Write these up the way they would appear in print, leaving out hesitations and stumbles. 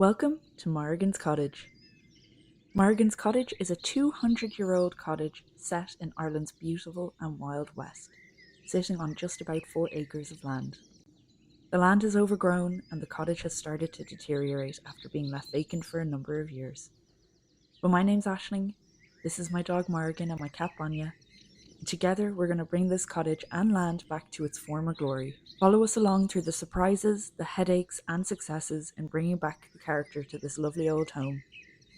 Welcome to Morrigan's Cottage. Morrigan's Cottage is a 200-year-old cottage set in Ireland's beautiful and wild west, sitting on just about 4 acres of land. The land is overgrown and the cottage has started to deteriorate after being left vacant for a number of years. But my name's Aisling, this is my dog Morrigan and my cat Vanya, and together we're going to bring this cottage and land back to its former glory. Follow us along through the surprises, the headaches and successes in bringing back the character to this lovely old home,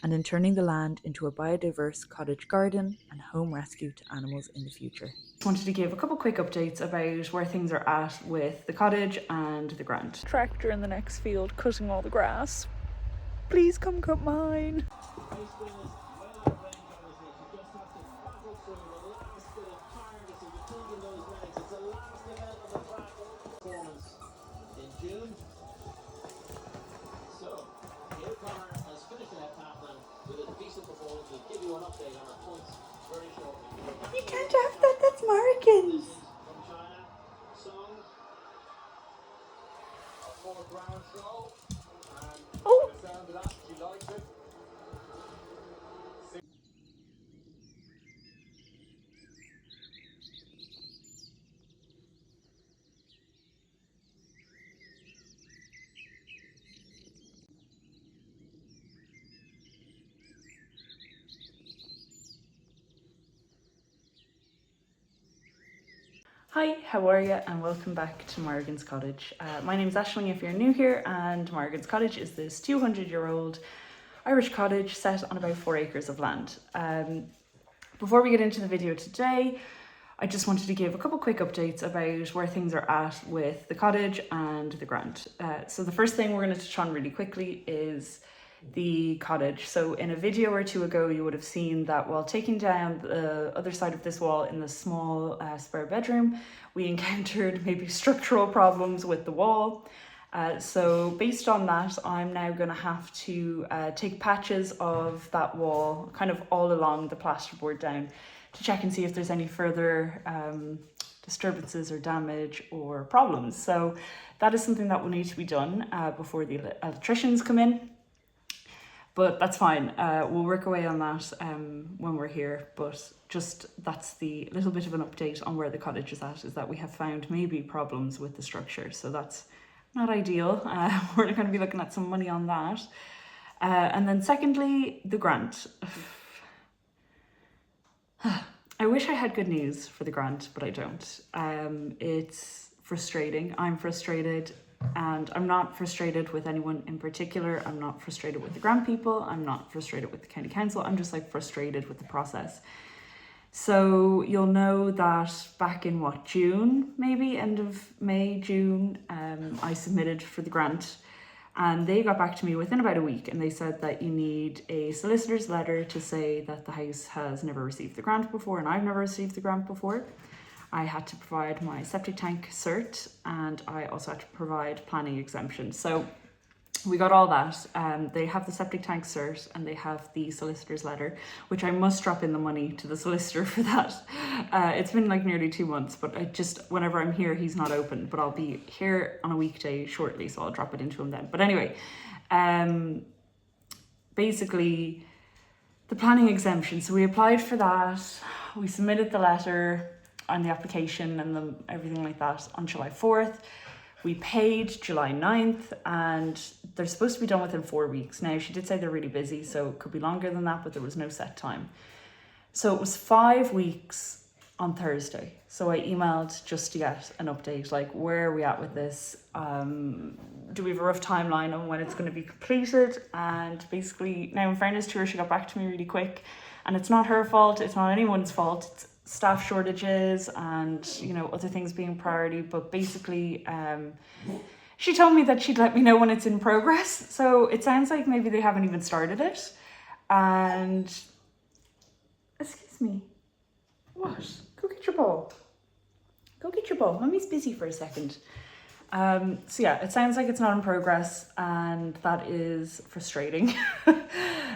and in turning the land into a biodiverse cottage garden and home rescue to animals in the future. Just wanted to give a couple quick updates about where things are at with the cottage and the grant. Tractor in the next field cutting all the grass. Please come cut mine. You can't have that, that's Morrigan's. Oh! Hi, how are you? And welcome back to Morrigan's Cottage. My name's Aisling if you're new here, and Morrigan's Cottage is this 200-year-old Irish cottage set on about 4 acres of land. Before we get into the video today, I just wanted to give a couple quick updates about where things are at with the cottage and the grant. So the first thing we're going to touch on really quickly is the cottage. So in a video or two ago, you would have seen that while taking down the other side of this wall in the small spare bedroom, we encountered maybe structural problems with the wall. So based on that, I'm now going to have to take patches of that wall kind of all along the plasterboard down to check and see if there's any further disturbances or damage or problems. So that is something that will need to be done before the electricians come in. But that's fine, we'll work away on that when we're here, but just that's the little bit of an update on where the cottage is at, is that we have found maybe problems with the structure, so that's not ideal. We're going to be looking at some money on that. And then secondly, the grant. I wish I had good news for the grant, but I don't. It's frustrating, I'm frustrated. And I'm not frustrated with anyone in particular. I'm not frustrated with the grant people. I'm not frustrated with the county council. I'm just like frustrated with the process. So you'll know that back in June, maybe end of May, June, I submitted for the grant and they got back to me within about a week and they said that you need a solicitor's letter to say that the house has never received the grant before and I've never received the grant before. I had to provide my septic tank cert and I also had to provide planning exemption. So we got all that. They have the septic tank cert and they have the solicitor's letter, which I must drop in the money to the solicitor for that. It's been like nearly 2 months, but whenever I'm here, he's not open, but I'll be here on a weekday shortly, so I'll drop it into him then. But anyway, basically the planning exemption. So we applied for that. We submitted the letter and the application and everything like that on July 4th. We paid July 9th and they're supposed to be done within 4 weeks. Now, she did say they're really busy, so it could be longer than that, but there was no set time. So it was 5 weeks on Thursday. So I emailed just to get an update, like, where are we at with this? Do we have a rough timeline on when it's going to be completed? And basically, now in fairness to her, she got back to me really quick. And it's not her fault, it's not anyone's fault. It's staff shortages and, you know, other things being priority. But basically, she told me that she'd let me know when it's in progress. So it sounds like maybe they haven't even started it. And, excuse me, what? Go get your ball. Go get your ball. Mummy's busy for a second. So yeah, it sounds like it's not in progress and that is frustrating.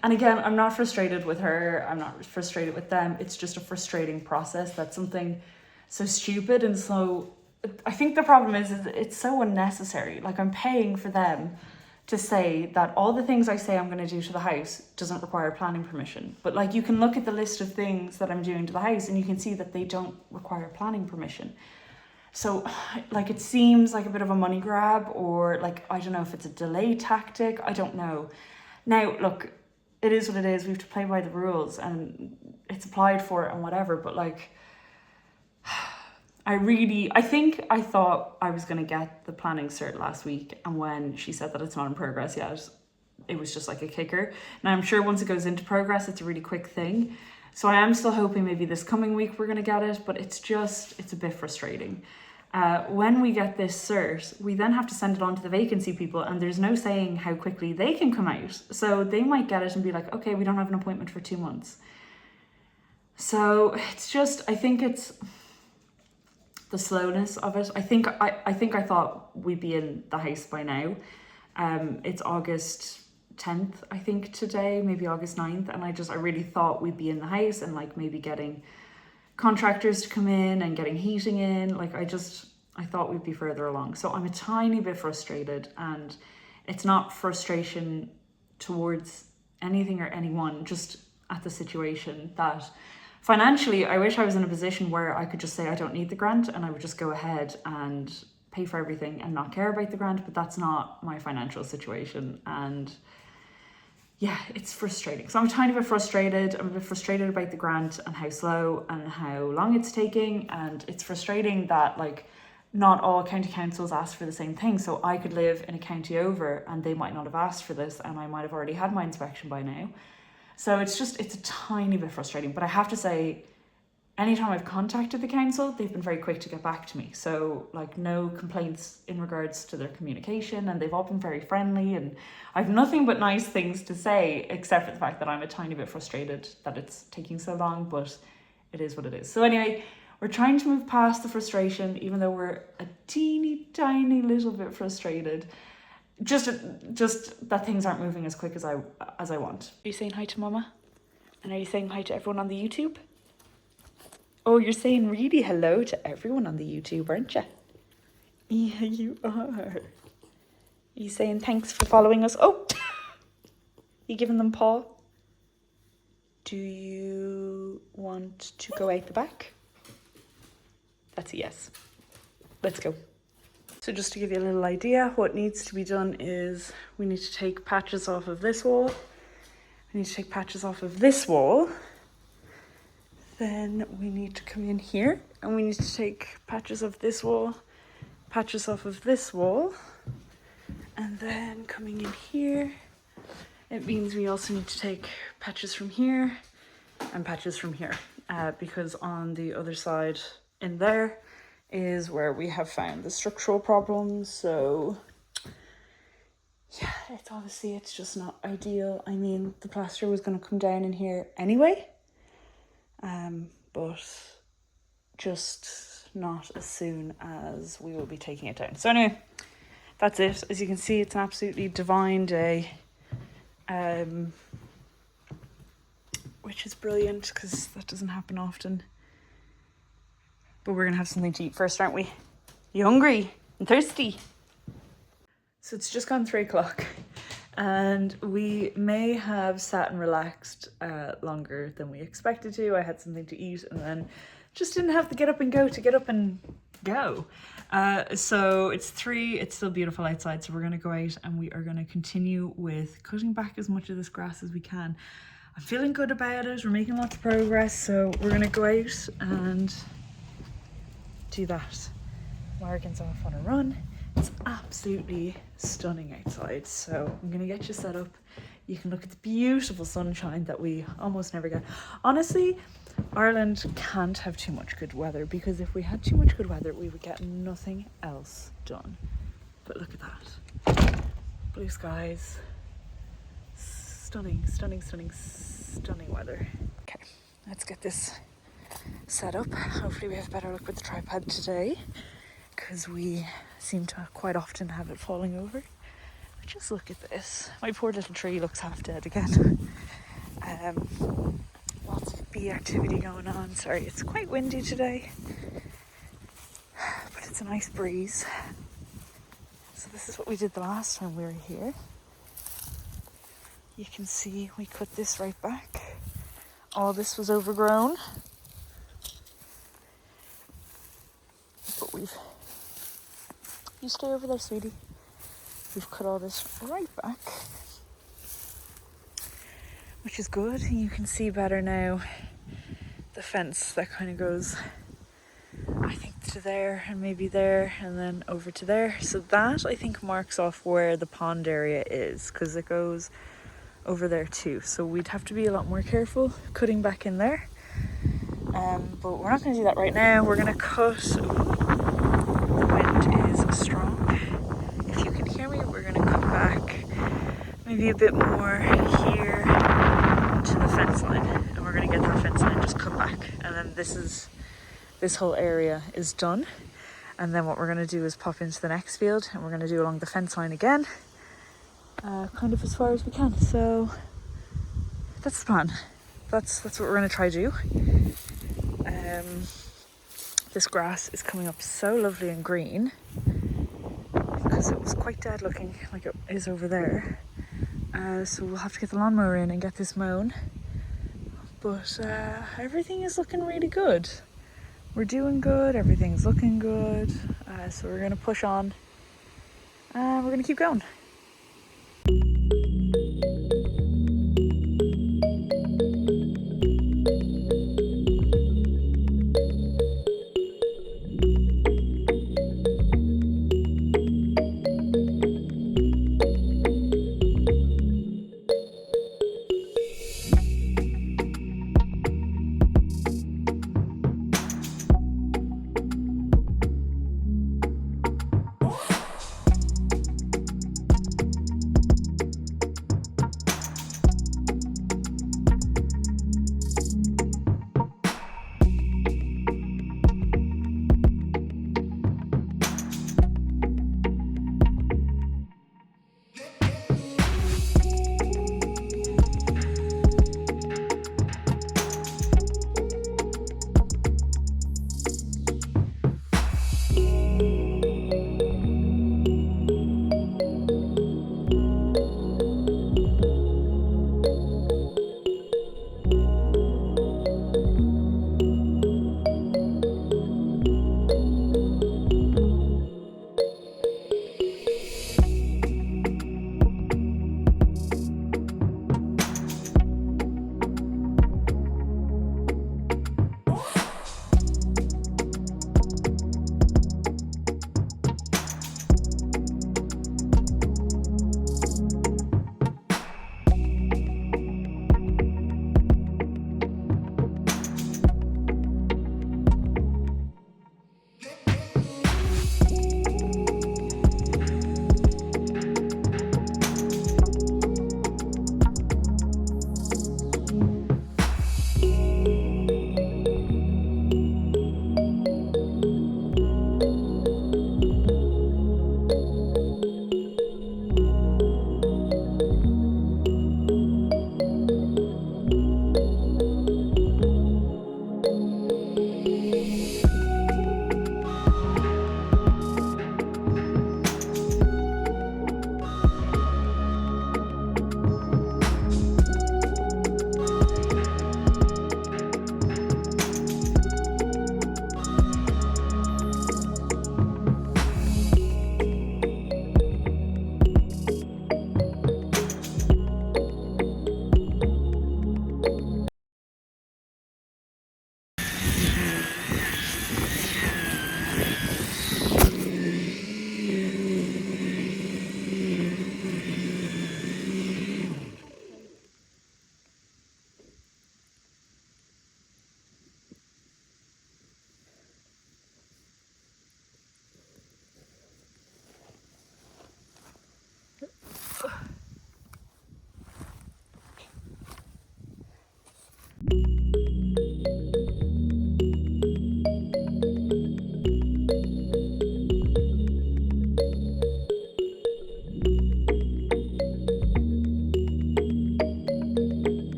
And again, I'm not frustrated with her. I'm not frustrated with them. It's just a frustrating process. That's something so stupid and so, I think the problem is it's so unnecessary. Like, I'm paying for them to say that all the things I say I'm going to do to the house doesn't require planning permission. But like, you can look at the list of things that I'm doing to the house and you can see that they don't require planning permission. So like, it seems like a bit of a money grab, or like, I don't know if it's a delay tactic. I don't know. Now, look, it is what it is. We have to play by the rules and it's applied for and whatever. But like, I thought I was going to get the planning cert last week, and when she said that it's not in progress yet, it was just like a kicker. Now I'm sure once it goes into progress, it's a really quick thing. So I am still hoping maybe this coming week we're going to get it, but it's a bit frustrating. When we get this cert, we then have to send it on to the vacancy people, and there's no saying how quickly they can come out. So they might get it and be like, okay, we don't have an appointment for 2 months. So it's just, I think it's the slowness of it. I think I thought we'd be in the house by now. It's August 10th, I think today, maybe August 9th. And I really thought we'd be in the house and like maybe getting contractors to come in and getting heating in. Like I thought we'd be further along. So I'm a tiny bit frustrated, and it's not frustration towards anything or anyone, just at the situation that financially, I wish I was in a position where I could just say I don't need the grant and I would just go ahead and pay for everything and not care about the grant, but that's not my financial situation. And yeah, it's frustrating. So I'm a tiny bit frustrated. I'm a bit frustrated about the grant and how slow and how long it's taking. And it's frustrating that like not all county councils ask for the same thing. So I could live in a county over and they might not have asked for this, and I might have already had my inspection by now. So it's a tiny bit frustrating. But I have to say, anytime I've contacted the council, they've been very quick to get back to me. So like, no complaints in regards to their communication, and they've all been very friendly, and I've nothing but nice things to say, except for the fact that I'm a tiny bit frustrated that it's taking so long, but it is what it is. So anyway, we're trying to move past the frustration, even though we're a teeny tiny little bit frustrated. Just that things aren't moving as quick as I want. Are you saying hi to Mama? And are you saying hi to everyone on the YouTube? Oh, you're saying really hello to everyone on the YouTube, aren't you? Yeah, you are. Are you saying thanks for following us? Oh! You giving them paw? Do you want to go out the back? That's a yes. Let's go. So just to give you a little idea, what needs to be done is we need to take patches off of this wall. We need to take patches off of this wall. Then we need to come in here and we need to take patches of this wall, patches off of this wall. And then coming in here, it means we also need to take patches from here and patches from here. Because on the other side in there is where we have found the structural problems. So yeah, it's just not ideal. I mean, the plaster was going to come down in here anyway, but just not as soon as we will be taking it down. So anyway, that's it. As you can see, it's an absolutely divine day, which is brilliant because that doesn't happen often. But we're going to have something to eat first, aren't we? You hungry and thirsty? So it's just gone 3 o'clock and we may have sat and relaxed longer than we expected to. I had something to eat and then just didn't have to get up and go. So it's 3, it's still beautiful outside. So we're going to go out and we are going to continue with cutting back as much of this grass as we can. I'm feeling good about it. We're making lots of progress. So we're going to go out and do that. Morrigan's off on a run. It's absolutely stunning outside, so I'm gonna get you set up. You can look at the beautiful sunshine that we almost never get. Honestly, Ireland can't have too much good weather, because if we had too much good weather, we would get nothing else done. But look at that. Blue skies. Stunning, stunning, stunning, stunning weather. Okay, let's get this set up. Hopefully we have better luck with the tripod today, because we seem to quite often have it falling over. But just look at this. My poor little tree looks half dead again. Lots of bee activity going on. Sorry, it's quite windy today, but it's a nice breeze. So this is what we did the last time we were here. you can see we cut this right back. All this was overgrown, but you stay over there, sweetie. We've cut all this right back, which is good. You can see better now the fence that kind of goes, I think, to there and maybe there and then over to there. So that, I think, marks off where the pond area is, because it goes over there too. So we'd have to be a lot more careful cutting back in there. But we're not going to do that right now. We're going to cut. The wind is strong. If you can hear me, we're going to cut back maybe a bit more here to the fence line, and we're going to get that fence line just cut back, and then this whole area is done. And then what we're going to do is pop into the next field, and we're going to do along the fence line again, kind of as far as we can. So that's the plan. That's what we're going to try to do. This grass is coming up so lovely and green, because it was quite dead looking like it is over there. So we'll have to get the lawnmower in and get this mown. But everything is looking really good. We're doing good, everything's looking good. So we're going to push on and we're going to keep going.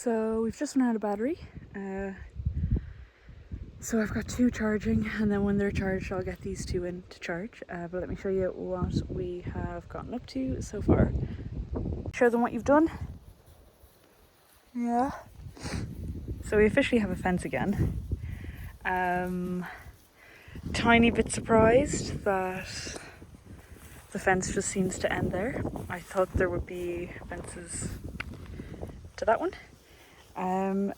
So we've just run out of battery. So I've got 2 charging, and then when they're charged I'll get these 2 in to charge. But let me show you what we have gotten up to so far. Show them what you've done. Yeah. So we officially have a fence again. Tiny bit surprised that the fence just seems to end there. I thought there would be fences to that one.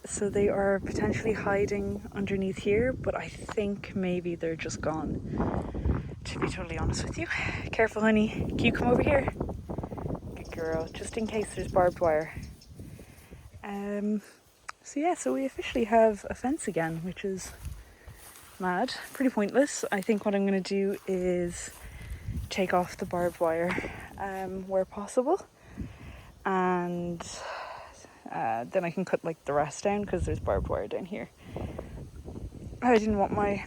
So they are potentially hiding underneath here, but I think maybe they're just gone, to be totally honest with you. Careful, honey. Can you come over here? Good girl, just in case there's barbed wire. So yeah, so we officially have a fence again, which is mad, pretty pointless. I think what I'm going to do is take off the barbed wire where possible, and then I can cut like the rest down because there's barbed wire down here. I didn't want my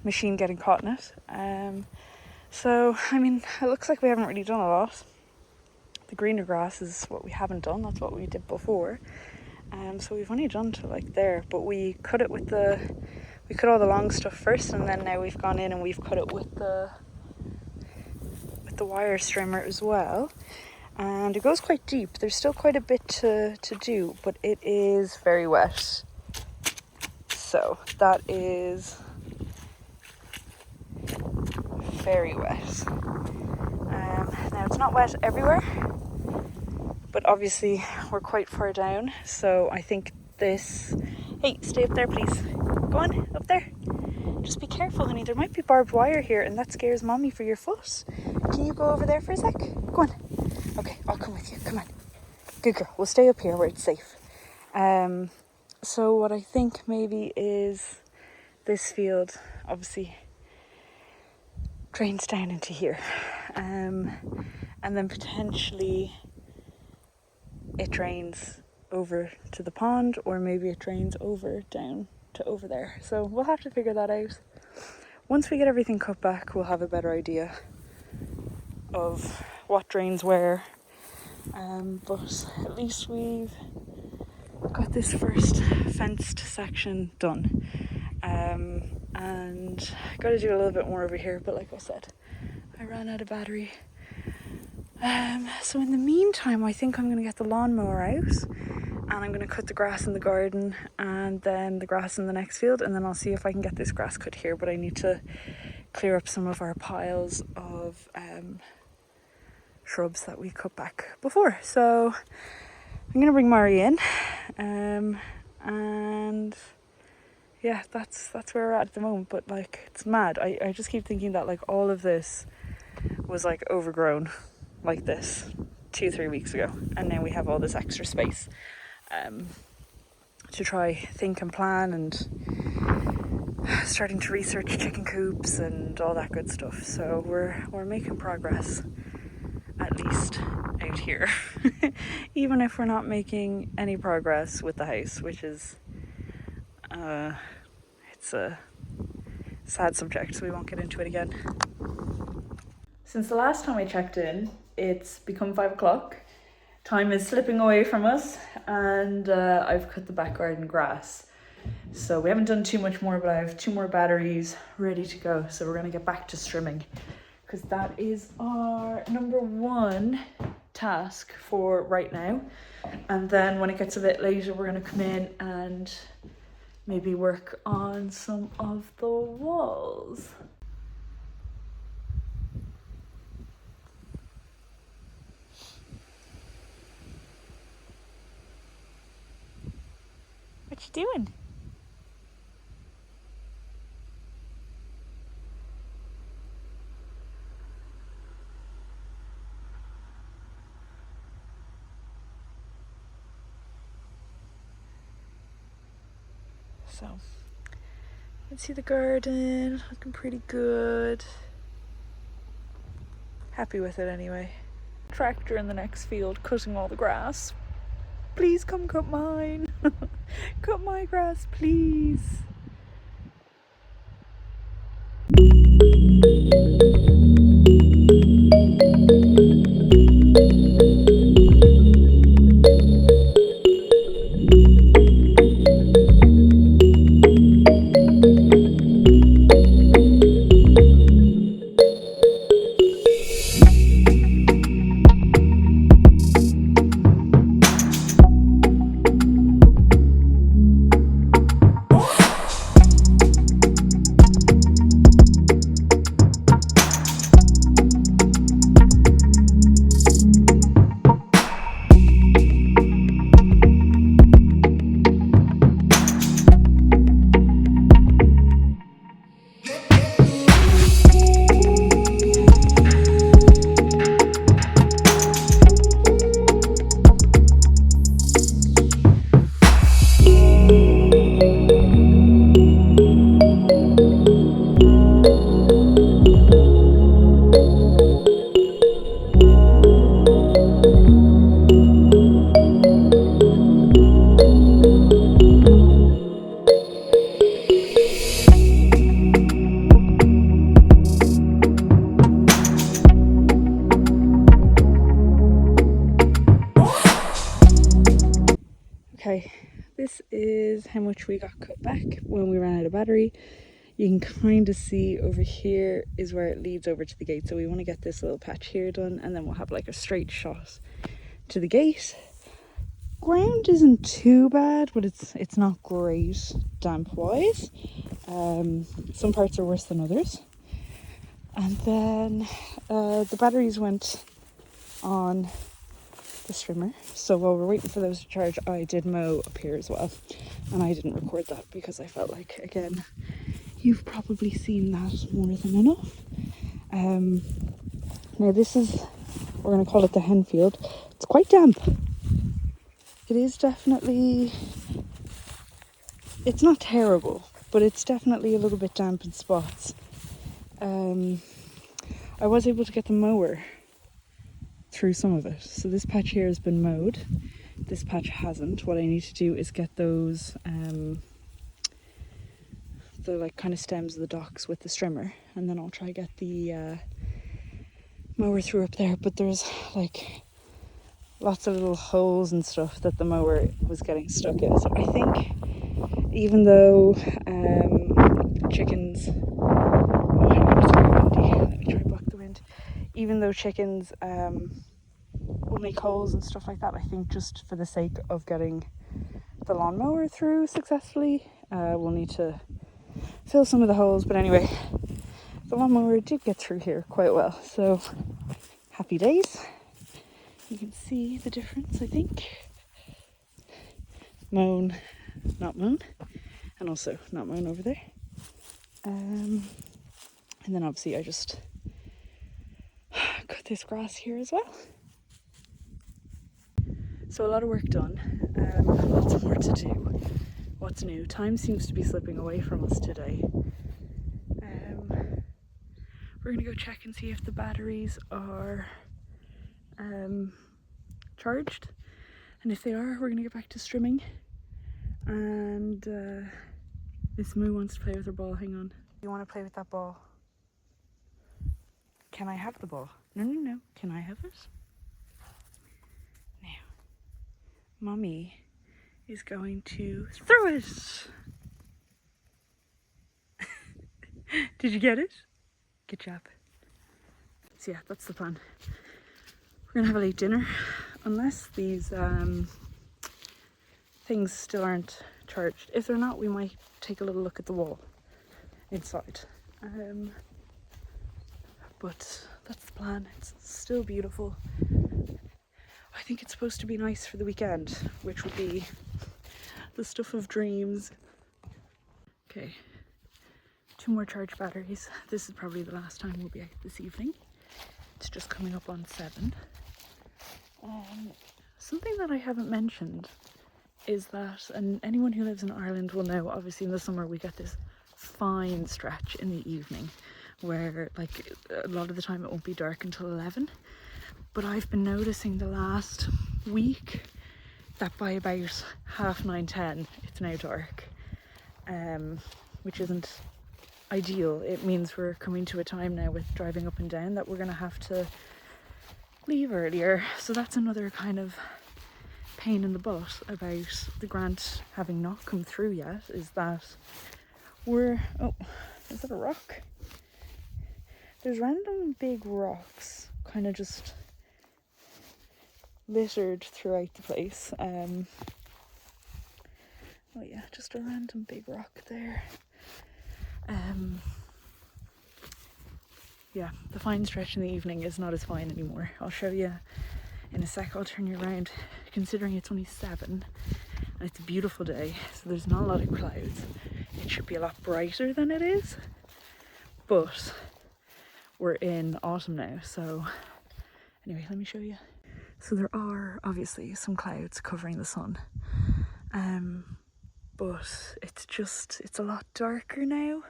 machine getting caught in it. So I mean, it looks like we haven't really done a lot. The greener grass is what we haven't done. That's what we did before. So we've only done to like there, but we cut it with we cut all the long stuff first, and then now we've gone in and we've cut it with the wire strimmer as well. And it goes quite deep. There's still quite a bit to do, but it is very wet. So that is very wet. Now it's not wet everywhere, but obviously we're quite far down, so I think this... Hey, stay up there please. Go on, up there. Just be careful, honey. There might be barbed wire here and that scares mommy for your foot. Can you go over there for a sec? Go on. Okay, I'll come with you. Come on. Good girl. We'll stay up here where it's safe. So what I think maybe is this field obviously drains down into here. And then potentially it drains over to the pond, or maybe it drains over down to over there. So we'll have to figure that out. Once we get everything cut back, we'll have a better idea of what drains where. But at least we've got this first fenced section done. And got to do a little bit more over here, but like I said, I ran out of battery. So in the meantime, I think I'm going to get the lawnmower out, and I'm going to cut the grass in the garden and then the grass in the next field, and then I'll see if I can get this grass cut here. But I need to clear up some of our piles of shrubs that we cut back before. So I'm going to bring Mari in, and yeah, that's where we're at the moment. But like, it's mad. I just keep thinking that like all of this was like overgrown like this 2-3 weeks ago, and now we have all this extra space to try think and plan, and starting to research chicken coops and all that good stuff. So we're making progress, at least out here. Even if we're not making any progress with the house, which is it's a sad subject, so we won't get into it again. Since the last time I checked in, it's become 5 o'clock. Time is slipping away from us, and I've cut the back garden grass. So we haven't done too much more, but I have 2 more batteries ready to go. So we're going to get back to strimming, because that is our number 1 task for right now. And then when it gets a bit later, we're going to come in and maybe work on some of the walls. What you doing? So, you can see the garden looking pretty good. Happy with it anyway. Tractor in the next field cutting all the grass. Please come cut mine. Cut my grass, please. Okay, this is how much we got cut back when we ran out of battery. You can kind of see over here is where it leads over to the gate. So we want to get this little patch here done, and then we'll have like a straight shot to the gate. Ground isn't too bad, but it's not great damp wise. Some parts are worse than others. And then the batteries went on the strimmer, so while we're waiting for those to charge, I did mow up here as well, and I didn't record that because I felt like, again, you've probably seen that more than enough. Now this is, we're going to call it the hen field. It's quite damp. It is definitely, it's not terrible, but it's definitely a little bit damp in spots. I was able to get the mower through some of it. So this patch here has been mowed. This patch hasn't. What I need to do is get those the like kind of stems of the docks with the strimmer, and then I'll try get the mower through up there. But there's like lots of little holes and stuff that the mower was getting stuck in. So I think even though chickens, oh, hang on, it's very windy. Let me try and block the wind. Even though chickens will make holes and stuff like that, I think just for the sake of getting the lawnmower through successfully, we'll need to fill some of the holes. But anyway, the lawnmower did get through here quite well, so happy days. You can see the difference, I think. Mown, not mown, and also not mown over there. And then obviously I just cut this grass here as well. So a lot of work done, lots more to do. What's new? Time seems to be slipping away from us today. We're gonna go check and see if the batteries are charged, and if they are, we're gonna get back to strimming. And Miss Moo wants to play with her ball. Hang on. You want to play with that ball? Can I have the ball? No. Can I have it? Now, Mummy is going to throw it. Did you get it? Good job. So yeah, that's the plan. We're gonna have a late dinner, unless these things still aren't charged. If they're not, we might take a little look at the wall inside. But that's the plan. It's still beautiful. I think it's supposed to be nice for the weekend, which would be the stuff of dreams. Okay, 2 more charged batteries. This is probably the last time we'll be out this evening. It's just coming up on 7. Something that I haven't mentioned is that, and anyone who lives in Ireland will know, obviously in the summer we get this fine stretch in the evening where like a lot of the time it won't be dark until 11, but I've been noticing the last week that by about 9:30, 10 it's now dark, which isn't ideal. It means we're coming to a time now with driving up and down that we're gonna have to leave earlier, so that's another kind of pain in the butt about the grant having not come through yet, is that we're, oh, is that a rock? There's random big rocks kind of just littered throughout the place. Oh yeah, just a random big rock there. Yeah, the fine stretch in the evening is not as fine anymore. I'll show you in a sec. I'll turn you around. Considering it's only 7 and it's a beautiful day, so there's not a lot of clouds, it should be a lot brighter than it is, but we're in autumn now. So anyway, let me show you. So there are obviously some clouds covering the sun, but it's a lot darker now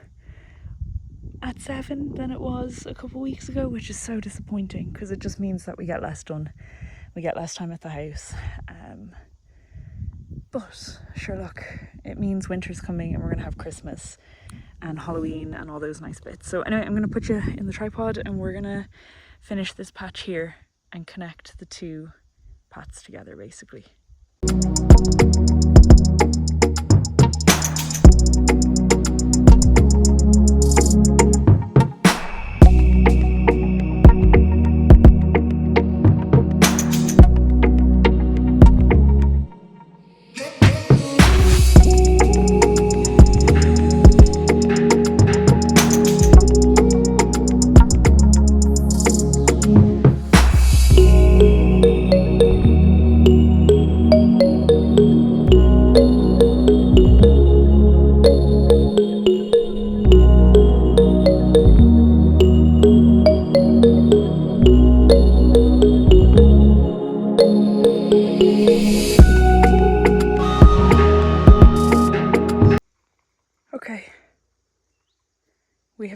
at 7 than it was a couple weeks ago, which is so disappointing because it just means that we get less done, we get less time at the house. But sure, look, it means winter's coming and we're gonna have Christmas and Halloween and all those nice bits. So anyway, I'm gonna put you in the tripod and we're gonna finish this patch here and connect the 2 pats together basically.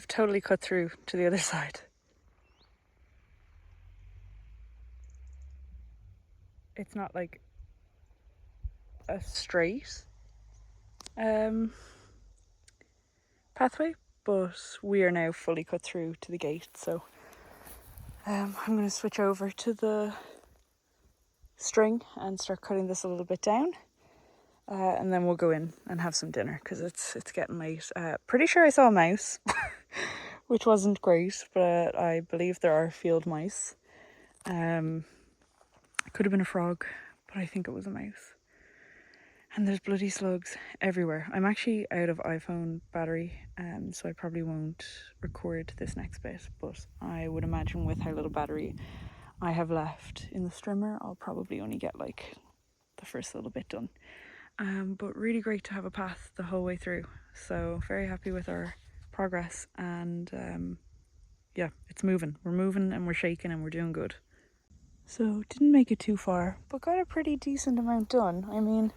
totally cut through to the other side. It's not like a straight pathway, but we are now fully cut through to the gate, so I'm going to switch over to the string and start cutting this a little bit down, and then we'll go in and have some dinner because it's getting late. Pretty sure I saw a mouse, which wasn't great, but I believe there are field mice. It could have been a frog, but I think it was a mouse. And there's bloody slugs everywhere. I'm actually out of iPhone battery, so I probably won't record this next bit, but I would imagine with how little battery I have left in the strimmer, I'll probably only get like the first little bit done. But really great to have a path the whole way through. So very happy with our progress, and yeah, it's moving. We're moving and we're shaking and we're doing good. So didn't make it too far, but got a pretty decent amount done. I mean,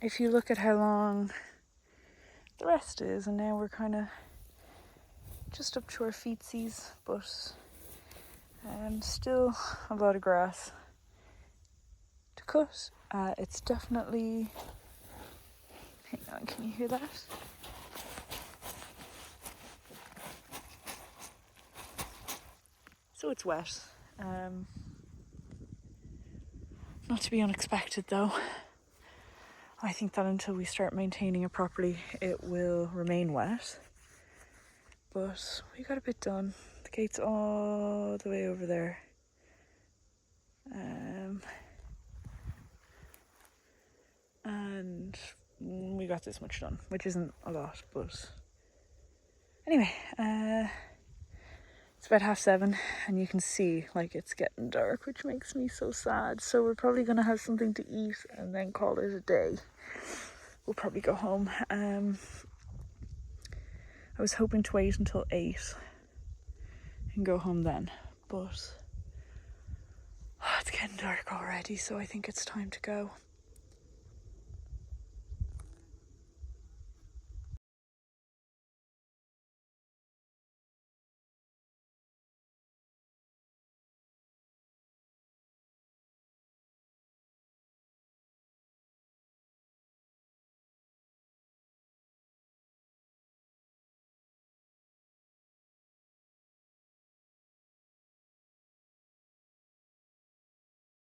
if you look at how long the rest is, and now we're kind of just up to our feetsies, but still a lot of grass to cut. It's definitely, hang on, can you hear that? So it's wet. Not to be unexpected though. I think that until we start maintaining it properly, it will remain wet. But we got a bit done. The gate's all the way over there. And we got this much done, which isn't a lot, but anyway, it's about 7:30 and you can see like it's getting dark, which makes me so sad. So we're probably gonna have something to eat and then call it a day. We'll probably go home. I was hoping to wait until 8 and go home then, but it's getting dark already, so I think it's time to go.